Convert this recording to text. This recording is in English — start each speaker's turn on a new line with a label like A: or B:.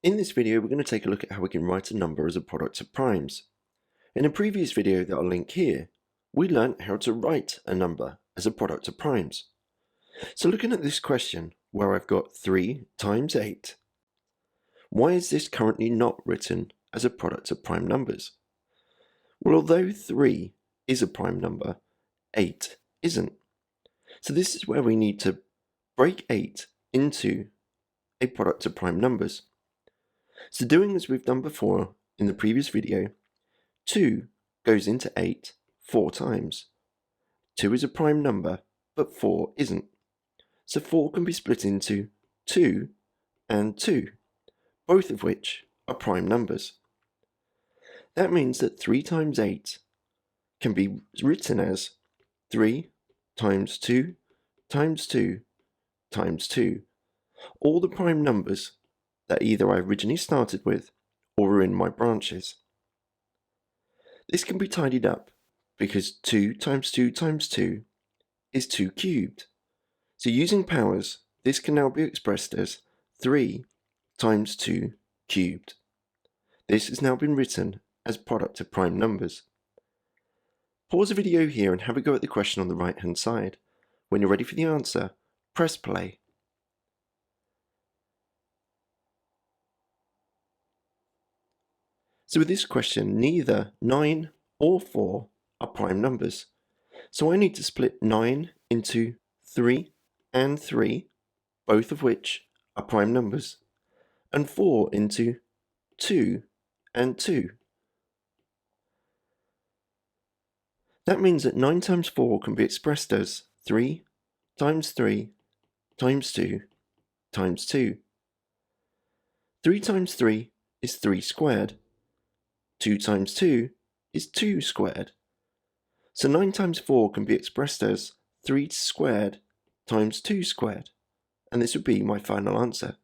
A: In this video, we're going to take a look at how we can write a number as a product of primes. In a previous video that I'll link here, we learnt how to write a number as a product of primes. So looking at this question, where I've got 3 times 8, why is this currently not written as a product of prime numbers? Well, although 3 is a prime number, 8 isn't. So this is where we need to break 8 into a product of prime numbers. So doing as we've done before in the previous video, 2 goes into 8 4 times. 2 is a prime number, but 4 isn't. So 4 can be split into 2 and 2, both of which are prime numbers. That means that 3 times 8 can be written as 3 times 2 times 2 times 2, all the prime numbers that either I originally started with or are in my branches. This can be tidied up because 2 times 2 times 2 is 2 cubed. So using powers, this can now be expressed as 3 times 2 cubed. This has now been written as product of prime numbers. Pause the video here and have a go at the question on the right hand side. When you're ready for the answer, press play. So with this question, neither 9 or 4 are prime numbers. So I need to split 9 into 3 and 3, both of which are prime numbers, and 4 into 2 and 2. That means that 9 times 4 can be expressed as 3 times 3 times 2 times 2. 3 times 3 is 3 squared. 2 times 2 is 2 squared. So 9 times 4 can be expressed as 3 squared times 2 squared, and this would be my final answer.